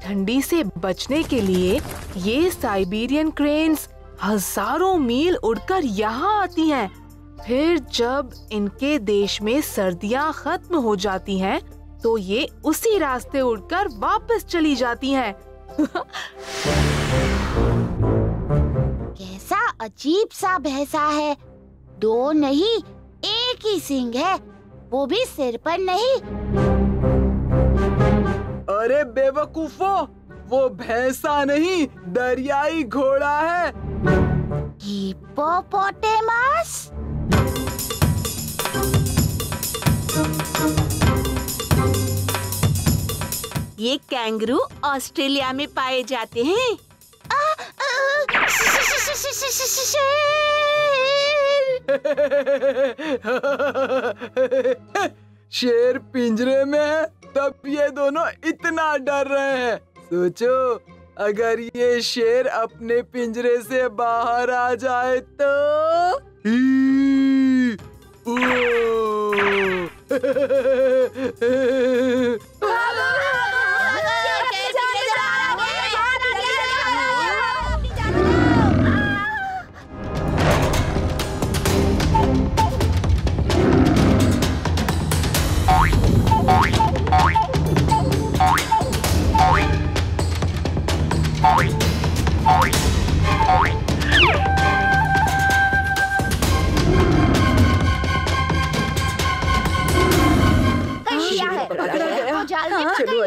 ठंडी से बचने के लिए ये साइबेरियन क्रेन्स हजारों मील उड़कर यहाँ आती हैं। फिर जब इनके देश में सर्दियाँ खत्म हो जाती हैं, तो ये उसी रास्ते उड़कर वापस चली जाती हैं। कैसा अजीब सा भैंसा है। दो नहीं, एक ही सींग है, वो भी सिर पर नहीं। अरे बेवकूफो, वो भैंसा नहीं, दरियाई घोड़ा है। हिप्पोपोटेमस। ये कैंगरू ऑस्ट्रेलिया में पाए जाते हैं। शेर पिंजरे में है, तब ये दोनं इतना डर रहे हैं। सोचो, अगर ये शेर अपने पिंजरे से बाहर आ जाए तो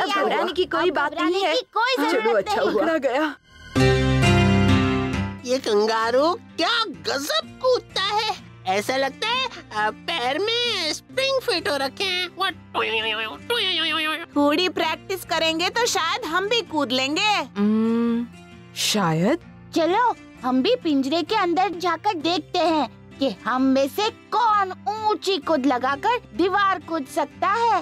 घबराने की कोई बात नहीं है। चलो, अच्छा पकड़ा गया। ये कंगारू क्या गजब कूदता है। ऐसा लगता है पैर में स्प्रिंग फिट हो रखे हैं। थोड़ी प्रैक्टिस करेंगे तो शायद हम भी कूद लेंगे। शायद। चलो, हम भी पिंजरे के अंदर जाकर देखते हैं कि हम में से कौन ऊंची कूद लगाकर दीवार कूद सकता है।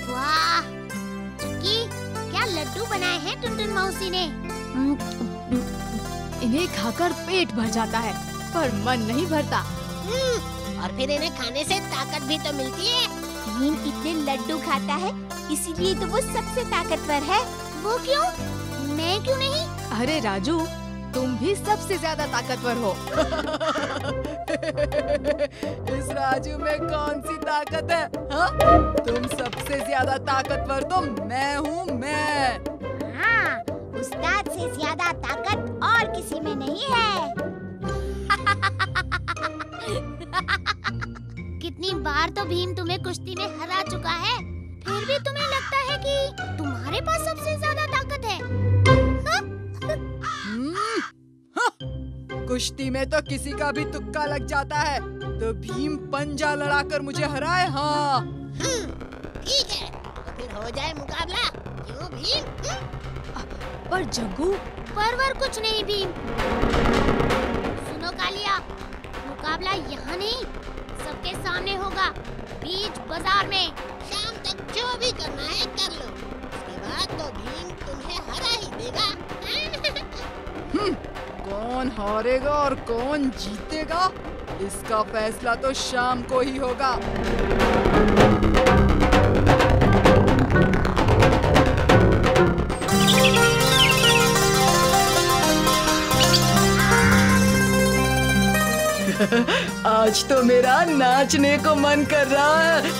वाह, चुक्की, क्या लड्डू बनाए हैं टुनटुन मौसी ने। इन्हें खाकर पेट भर जाता है, पर मन नहीं भरता। और फिर इन्हें खाने से ताकत भी तो मिलती है। भीम इतने लड्डू खाता है, इसीलिए तो वो सबसे ताकतवर है। वो क्यों? मैं क्यों नहीं? अरे राजू, तुम भी सबसे ज्यादा ताकतवर हो। इस राजू में कौन सी ताकत है? हा? तुम सबसे ज्यादा ताकतवर तो मैं हूँ, मैं। हाँ, उस्ताद से ज्यादा ताकत और किसी में नहीं है। कितनी बार तो भीम तुम्हें कुश्ती में हरा चुका है, फिर भी तुम्हें लगता है कि तुम्हारे पास सबसे ज्यादा ताकत है। कुश्ती में तो किसी का भी तुक्का लग जाता है, तो भीम पंजा लड़ाकर मुझे हराए। हाँ, ठीक है, तो फिर हो जाए मुकाबला। क्यों भीम? पर जग्गू, परवर कुछ नहीं भीम। सुनो कालिया, मुकाबला यहाँ नहीं, सबके सामने होगा, बीच बाजार में। शाम तक जो भी करना है कर लो, उसके बाद तो भीम तुम्हें हरा ही देगा। कौन हारेगा और कौन जीतेगा, इसका फैसला तो शाम को ही होगा। आज तो मेरा नाचने को मन कर रहा है।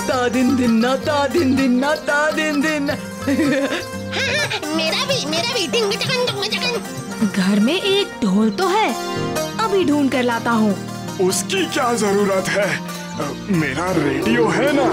ता दिन दिन ना, ता दिन दिन ना, ता दिन दिन। मेरा भी डिंग डंग डंग डंग। घर में एक ढोल तो है, अभी ढूंढ कर लाता हूँ। उसकी क्या जरूरत है, मेरा रेडियो है ना।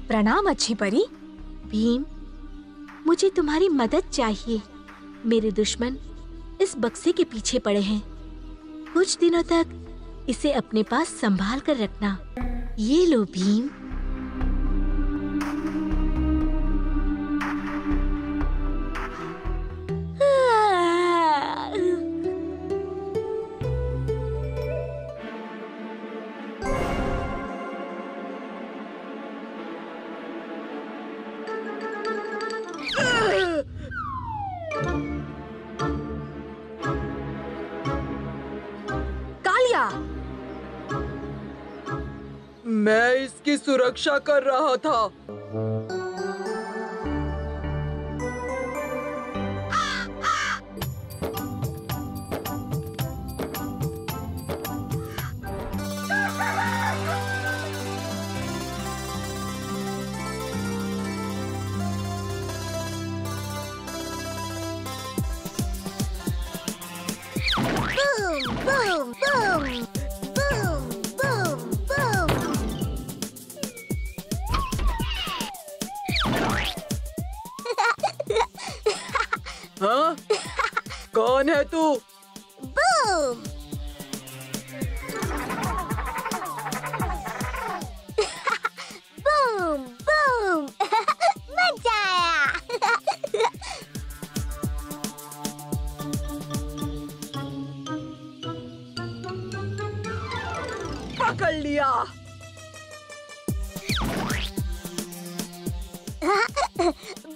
प्रणाम अच्छी परी। भीम, मुझे तुम्हारी मदद चाहिए। मेरे दुश्मन इस बक्से के पीछे पड़े हैं। कुछ दिनों तक इसे अपने पास संभाल कर रखना। ये लो भीम। कालिया, मैं इसकी सुरक्षा कर रहा था। Boom, boom, boom, boom, boom, हाँ? कौन है तू? boom. boom, boom. मजा आया. पकड़ लिया।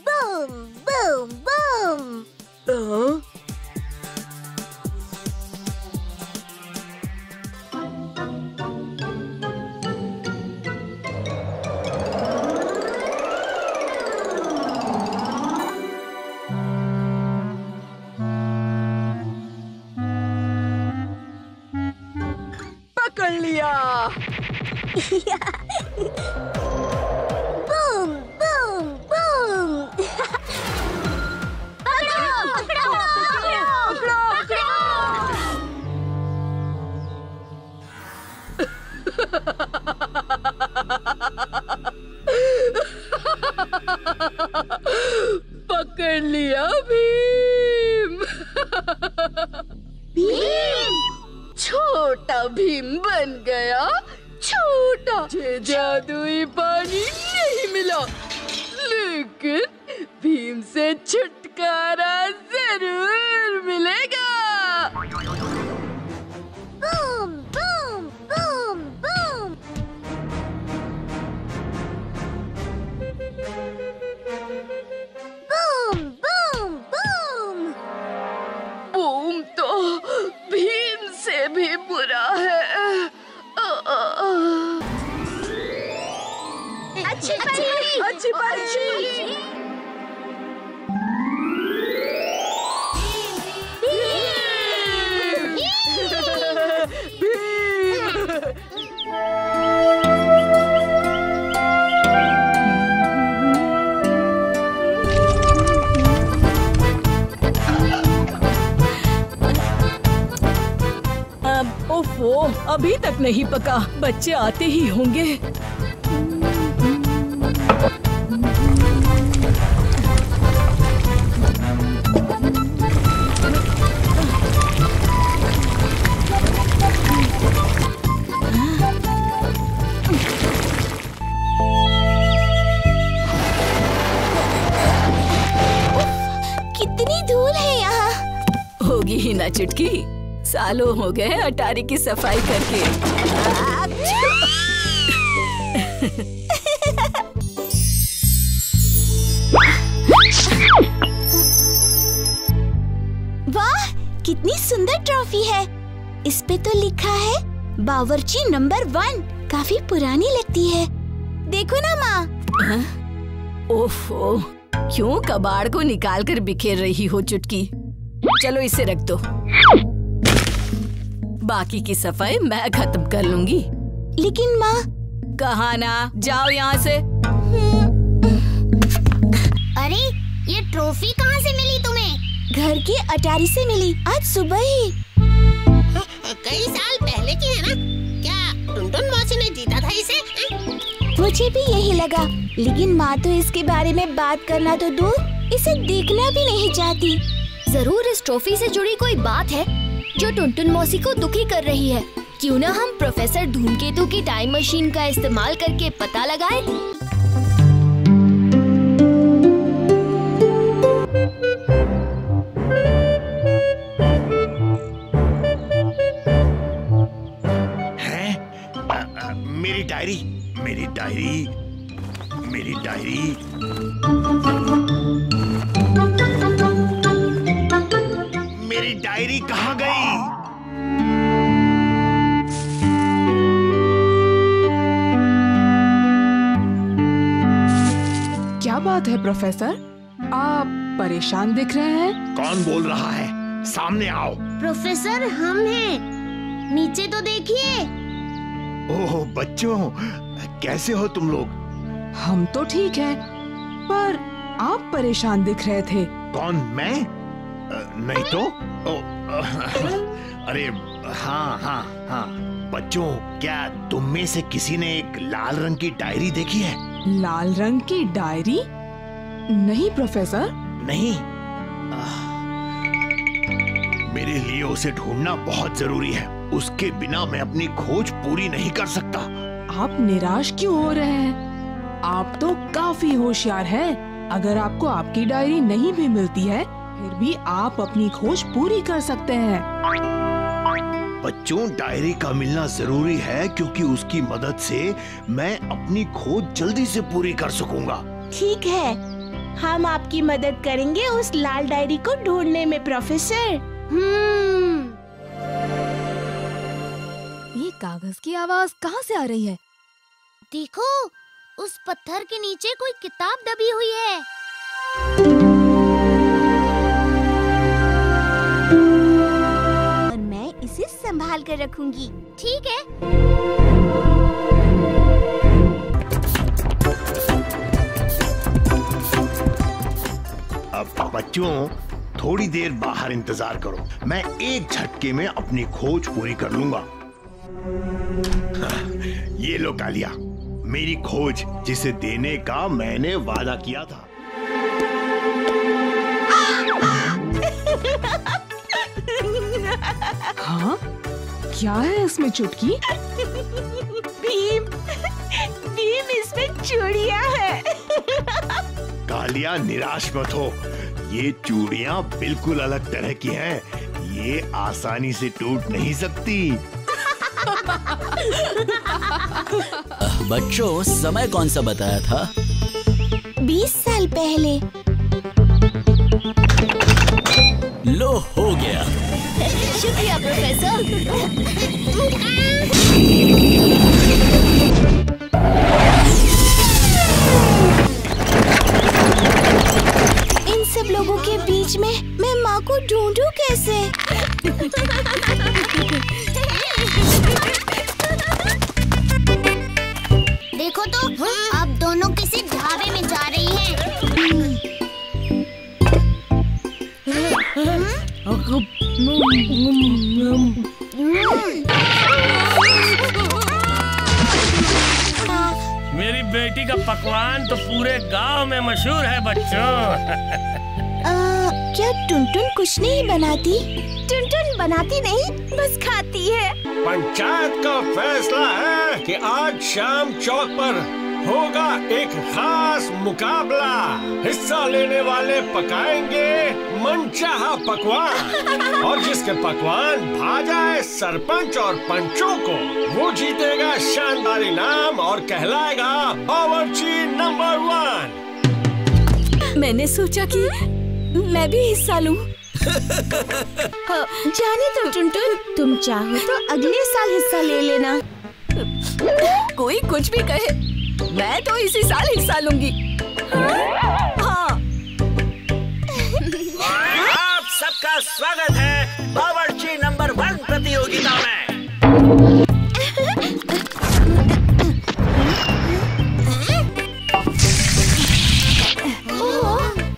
boom, boom, boom. हाँ? पकड़ लिया। boom, boom, boom. पकड़ो, पकड़ो, पकड़ो, पकड़ो. पकड़ लिया भीम। भीम. छोटा भीम बन गया। छोटा मुझे जादुई पानी नहीं मिला, लेकिन भीम से छुटकारा जरूर मिलेगा। boom, boom, boom, boom. boom, boom, boom. Boom तो भीम से भी बुरा है। अच्छी परी. अच्छी परी। ओफो, अभी तक नहीं पका। बच्चे आते ही होंगे। कितनी धूल है यहाँ। होगी ही ना चुटकी, सालों हो गए अटारी की सफाई करके। वाह, कितनी सुंदर ट्रॉफी है। इस पे तो लिखा है बावर्ची नंबर 1। काफी पुरानी लगती है। देखो ना माँ। ओफो, क्यों कबाड़ को निकाल कर बिखेर रही हो चुटकी? चलो इसे रख दो, बाकी की सफाई मैं खत्म कर लूंगी। लेकिन माँ। कहा ना, जाओ यहाँ से। अरे, ये ट्रॉफी कहाँ से मिली तुम्हें? घर की अटारी से मिली, आज सुबह ही। कई साल पहले की है ना? क्या टुनटुन मौसी ने जीता था इसे? मुझे भी यही लगा, लेकिन माँ तो इसके बारे में बात करना तो दूर, इसे देखना भी नहीं चाहती। जरूर इस ट्रॉफी से जुड़ी कोई बात है जो टुनटुन मौसी को दुखी कर रही है। क्यों ना हम प्रोफेसर धूमकेतु की टाइम मशीन का इस्तेमाल करके पता लगाएं? मेरी डायरी, मेरी डायरी, मेरी डायरी। मेरी डायरी कहाँ गई? क्या बात है प्रोफेसर, आप परेशान दिख रहे हैं? कौन बोल रहा है? सामने आओ। प्रोफेसर हम हैं, नीचे तो देखिए। ओह बच्चों, कैसे हो तुम लोग? हम तो ठीक हैं, पर आप परेशान दिख रहे थे। कौन, मैं? नहीं तो। अरे हाँ हाँ हाँ बच्चों, क्या तुम में से किसी ने एक लाल रंग की डायरी देखी है? लाल रंग की डायरी? नहीं प्रोफेसर। नहीं? मेरे लिए उसे ढूंढना बहुत जरूरी है। उसके बिना मैं अपनी खोज पूरी नहीं कर सकता। आप निराश क्यों हो रहे हैं? आप तो काफी होशियार हैं। अगर आपको आपकी डायरी नहीं भी मिलती है, फिर भी आप अपनी खोज पूरी कर सकते हैं। बच्चों, डायरी का मिलना जरूरी है क्योंकि उसकी मदद से मैं अपनी खोज जल्दी से पूरी कर सकूंगा। ठीक है, हम आपकी मदद करेंगे उस लाल डायरी को ढूंढने में प्रोफेसर। ये कागज की आवाज कहाँ से आ रही है? देखो, उस पत्थर के नीचे कोई किताब दबी हुई है। और मैं इसे संभाल कर रखूंगी। ठीक है। अब बच्चों, थोड़ी देर बाहर इंतजार करो। मैं एक झटके में अपनी खोज पूरी कर लूंगा। ये लो कालिया, मेरी खोज जिसे देने का मैंने वादा किया था। हाँ? क्या है इसमें चुटकी? भीम, भीम इसमें चूड़ियां हैं। कालिया, निराश मत हो। ये चूड़ियां बिल्कुल अलग तरह की हैं। ये आसानी से टूट नहीं सकती। बच्चों, समय कौन सा बताया था? 20 साल पहले। लो, हो गया। शुक्रिया प्रोफेसर। इन सब लोगों के बीच में मैं माँ को ढूंढूं कैसे? देखो तो, अब दोनों किसी ढाबे में जा रही हैं। मेरी बेटी का पकवान तो पूरे गांव में मशहूर है बच्चों। क्या टुनटुन कुछ नहीं बनाती? टुनटुन बनाती नहीं, बस खाती है। पंचायत का फैसला है कि आज शाम चौक पर होगा एक खास मुकाबला। हिस्सा लेने वाले पकाएंगे मनचाहा पकवान, और जिसके पकवान भा जाए सरपंच और पंचों को, वो जीतेगा शानदार इनाम और कहलाएगा बावर्ची नंबर 1। मैंने सोचा कि मैं भी हिस्सा लूं। जाने दो टुनटुन, तुम चाहो तो अगले साल हिस्सा ले लेना। कोई कुछ भी कहे, मैं तो इसी साल हिस्सा लूंगी। हाँ। आप सबका स्वागत है बावर्ची नंबर 1 प्रतियोगिता में।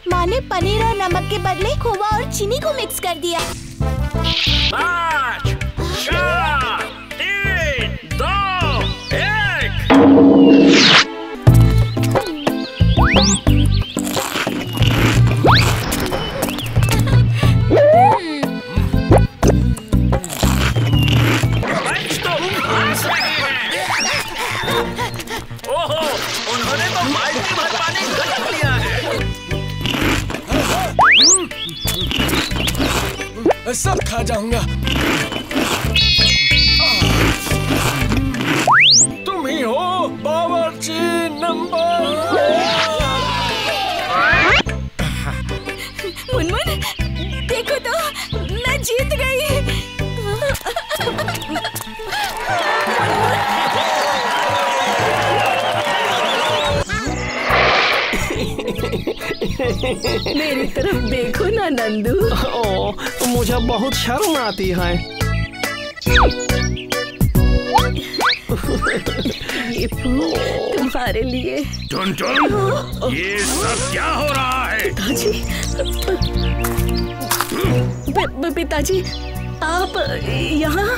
माँ ने पनीर और नमक के बदले खोवा और चीनी को मिक्स कर दिया। 5, 4, 3, 2, 1। सब खा जाऊंगा। तुम ही हो बावर्ची नंबर। मुनमुन, देखो तो मैं जीत गई। मेरी तरफ देखो ना नंदू। ओ, मुझे बहुत शर्म आती है। ये फूल तुम्हारे लिए। टुनटुन, ये सब क्या हो रहा है? पिताजी, आप यहाँ?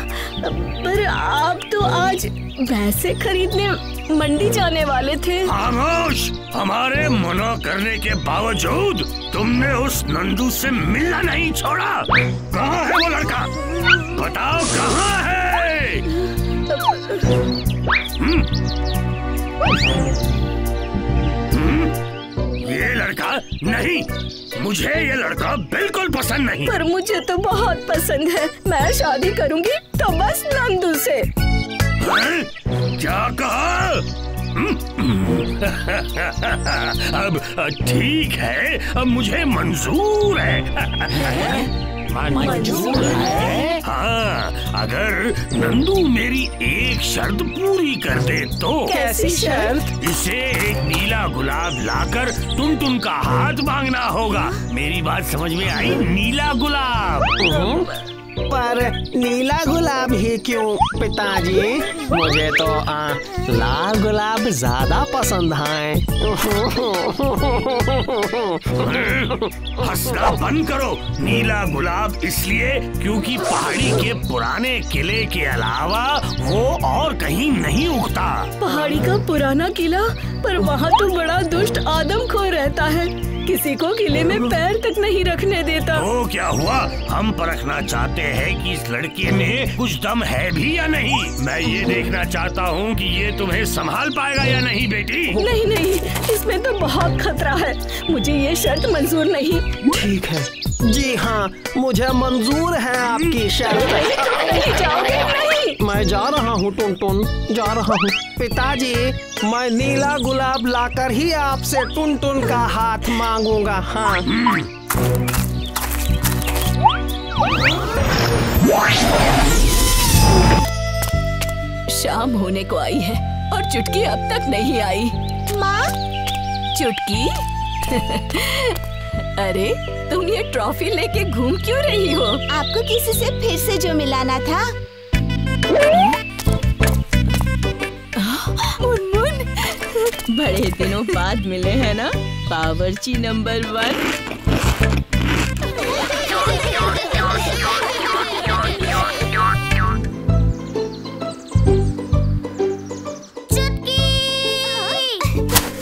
पर आप तो आज भैंसे खरीदने मंडी जाने वाले थे। खामोश! हमारे मना करने के बावजूद तुमने उस नंदू से मिलना नहीं छोड़ा। कहाँ है वो लड़का? बताओ कहाँ है? ये लड़का नहीं, मुझे ये लड़का बिल्कुल पसंद नहीं। पर मुझे तो बहुत पसंद है। मैं शादी करूंगी तो बस नंदू से। क्या कहा? अब ठीक है, अब मुझे मंजूर है। मंजूर है? हाँ, अगर नंदू मेरी एक शर्त पूरी कर दे तो। कैसी शर्त? इसे एक नीला गुलाब लाकर टुनटुन का हाथ मांगना होगा। मेरी बात समझ में आई? नीला गुलाब। पर नीला गुलाब ही क्यों पिताजी? मुझे तो लाल गुलाब ज्यादा पसंद है। हंसना बंद करो। नीला गुलाब इसलिए क्योंकि पहाड़ी के पुराने किले के अलावा वो और कहीं नहीं उगता। पहाड़ी का पुराना किला? पर वहाँ तो बड़ा दुष्ट आदमखोर रहता है, किसी को किले में पैर तक नहीं रखने देता। तो क्या हुआ? हम परखना चाहते हैं कि इस लड़के में कुछ दम है भी या नहीं। मैं ये देखना चाहता हूँ कि ये तुम्हें संभाल पाएगा या नहीं बेटी। नहीं नहीं, इसमें तो बहुत खतरा है। मुझे ये शर्त मंजूर नहीं। ठीक है, जी हाँ, मुझे मंजूर है आपकी शर्त। नहीं जाओगे? नहीं, मैं जा रहा हूँ टुनटुन, जा रहा हूँ। पिताजी, मैं नीला गुलाब लाकर ही आपसे टुनटुन का हाथ मांगूंगा। हाँ। शाम होने को आई है और चुटकी अब तक नहीं आई। माँ? चुटकी? अरे तुम ये ट्रॉफी लेके घूम क्यों रही हो? आपको किसी से फिर से जो मिलाना था। मुनमुन, बड़े दिनों बाद मिले हैं ना बावर्ची नंबर 1।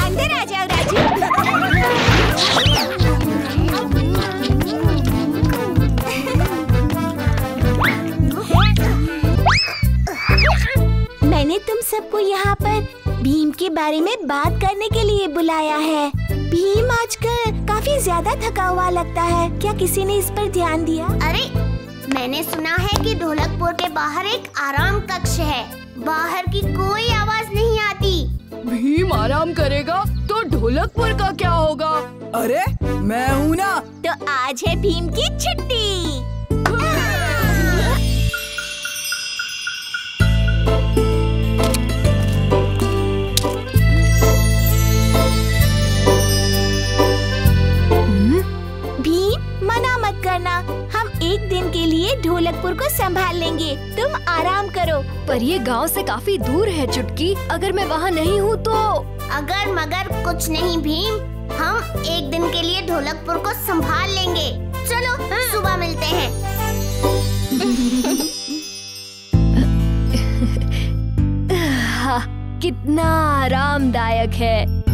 अंदर आ जाओ राजू। मैंने तुम सबको यहाँ पर भीम के बारे में बात करने के लिए बुलाया है। भीम आजकल काफी ज्यादा थका हुआ लगता है। क्या किसी ने इस पर ध्यान दिया? अरे, मैंने सुना है कि ढोलकपुर के बाहर एक आराम कक्ष है। बाहर की कोई आवाज नहीं आती। भीम आराम करेगा तो ढोलकपुर का क्या होगा? अरे, मैं हूँ ना। तो आज है भीम की छुट्टी। हम एक दिन के लिए ढोलकपुर को संभाल लेंगे। तुम आराम करो। पर ये गांव से काफी दूर है चुटकी, अगर मैं वहाँ नहीं हूँ तो। अगर मगर कुछ नहीं भीम, हम एक दिन के लिए ढोलकपुर को संभाल लेंगे। चलो सुबह मिलते हैं। हाँ, कितना आरामदायक है।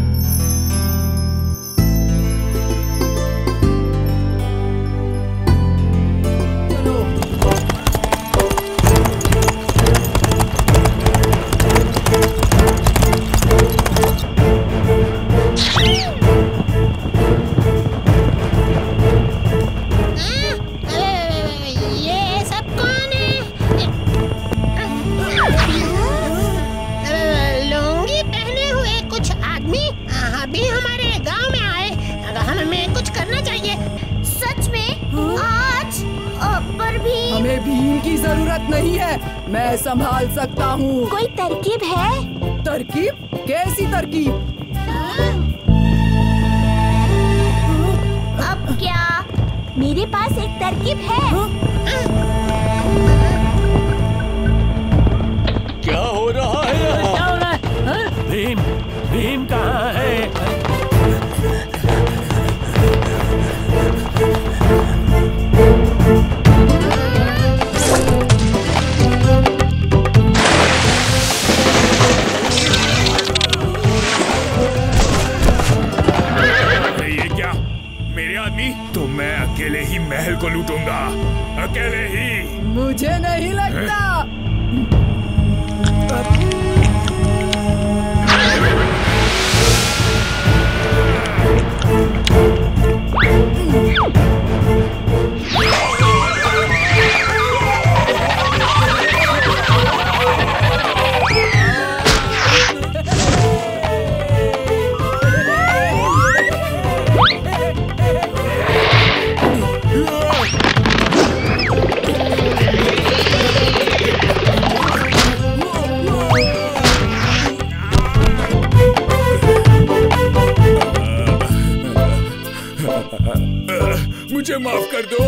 भीम की जरूरत नहीं है, मैं संभाल सकता हूँ। कोई तरकीब है? तरकीब? कैसी तरकीब? अब क्या? मेरे पास एक तरकीब है। क्या हो रहा है? क्या हो रहा है? भीम कहाँ है? ये क्या? मेरे आदमी? तो मैं अकेले ही महल को लूटूंगा, अकेले ही। मुझे नहीं लगता। मुझे माफ कर दो।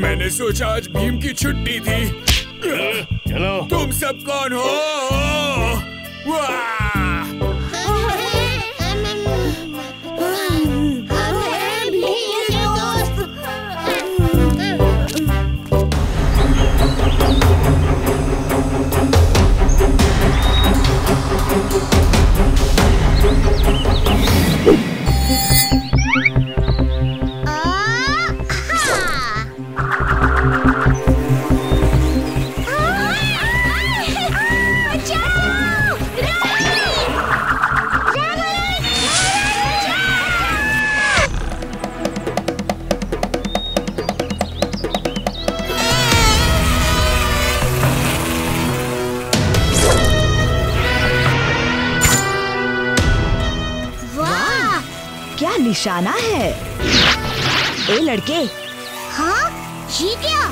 मैंने सोचा आज भीम की छुट्टी थी। चलो। तुम सब कौन हो? वाह! निशाना है। ए लड़के। हाँ? ये क्या?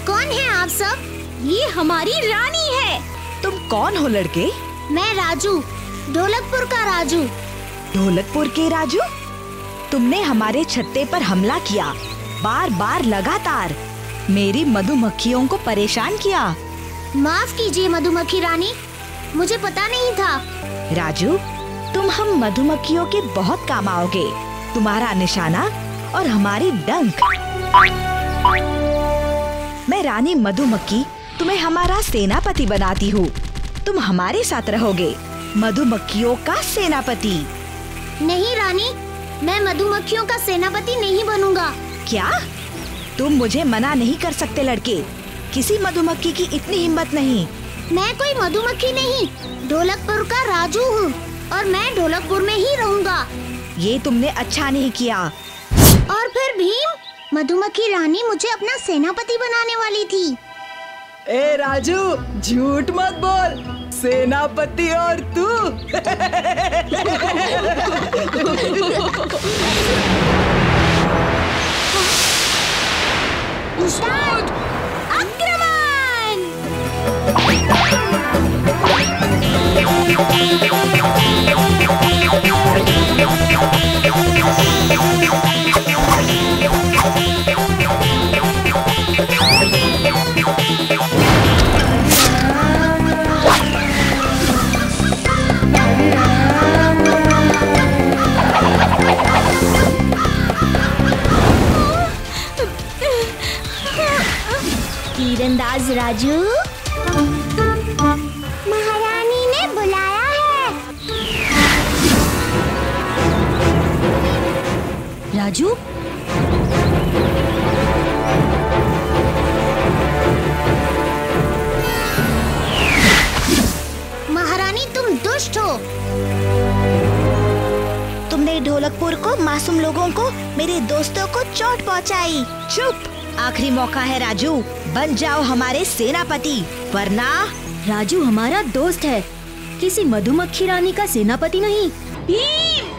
कौन है आप सब? ये हमारी रानी है। तुम कौन हो लड़के? मैं राजू, ढोलकपुर का राजू। ढोलकपुर के राजू? तुमने हमारे छत्ते पर हमला किया, बार बार लगातार मेरी मधुमक्खियों को परेशान किया। माफ कीजिए मधुमक्खी रानी, मुझे पता नहीं था। राजू, तुम हम मधुमक्खियों के बहुत काम आओगे। तुम्हारा निशाना और हमारी डंक। मैं रानी मधुमक्खी तुम्हें हमारा सेनापति बनाती हूँ। तुम हमारे साथ रहोगे, मधुमक्खियों का सेनापति। नहीं रानी, मैं मधुमक्खियों का सेनापति नहीं बनूंगा। क्या? तुम मुझे मना नहीं कर सकते लड़के। किसी मधुमक्खी की इतनी हिम्मत नहीं। मैं कोई मधुमक्खी नहीं, ढोलकपुर का राजू हूँ और मैं ढोलकपुर में ही रहूँगा। ये तुमने अच्छा नहीं किया। और फिर भीम, मधुमक्खी रानी मुझे अपना सेनापति बनाने वाली थी। ए राजू, झूठ मत बोल। सेनापति और तू। स्टार्ट! आक्रमण! तीरंदाज राजू, महारानी ने बुलाया है। राजू, महारानी तुम दुष्ट हो। तुमने ढोलकपुर को, मासूम लोगों को, मेरे दोस्तों को चोट पहुंचाई। चुप! आखिरी मौका है राजू, बन जाओ हमारे सेनापति, वरना। राजू हमारा दोस्त है, किसी मधुमक्खी रानी का सेनापति नहीं। भीम!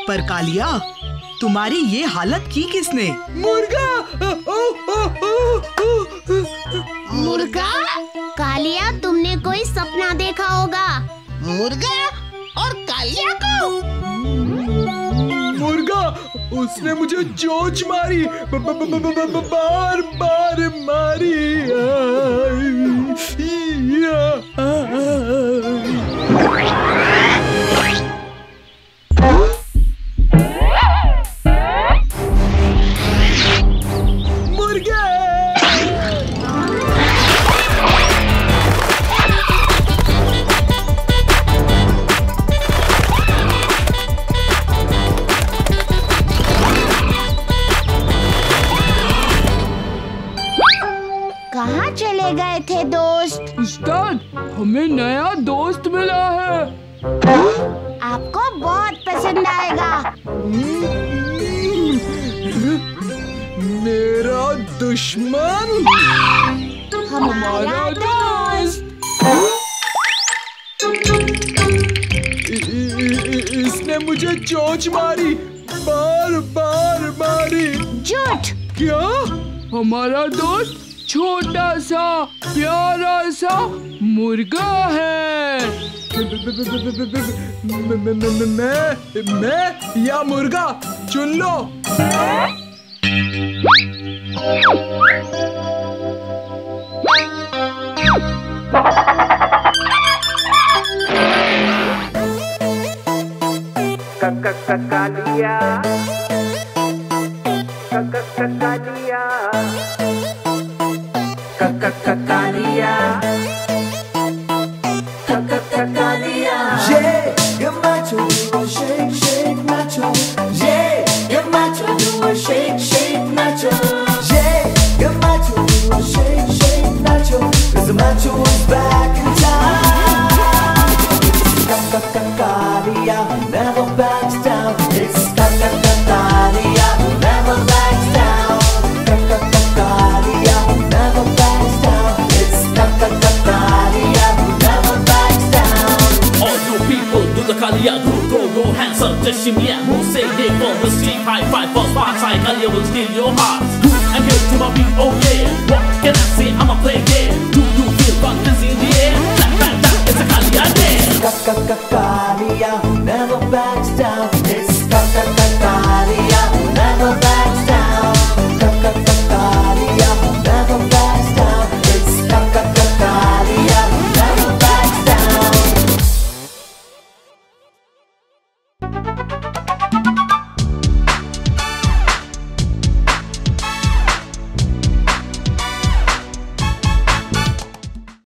पर कालिया, तुम्हारी ये हालत की किसने? मुर्गा! मुर्गा? कालिया, तुमने कोई सपना देखा होगा। मुर्गा और कालिया को? मुर्गा, उसने मुझे चोंच मारी, बार बार मारी। कहाँ चले गए थे दोस्त? उस्ताद, हमें नया दोस्त मिला है। आपको बहुत पसंद आएगा। मेरा दुश्मन हमारा दोस्त। इसने मुझे चोंच मारी, बार बार मारी। झूठ। क्या? हमारा दोस्त छोटा सा प्यारा सा मुर्गा है। मैं या मुर्गा, चुन लो। Kaliya, Kaliya, Kaliya, Kaliya. Yeah, you're macho, do a shake, shake, macho. Yeah, you're macho, do a shake, shake, macho. Yeah, you're macho, do a shake, shake, macho. 'Cause the macho is back in town. Kalia, never backs down. It's Kalia, never backs down. Kalia, never backs down. It's Kalia, never backs down. All you people do the Kalia, throw your hands up, just shimmy and move, say yeah for the street, high five for spot side, Kalia will steal your hearts. I'm here to my beat, oh yeah. What can I say? I'ma play yeah. Do you feel confidence in the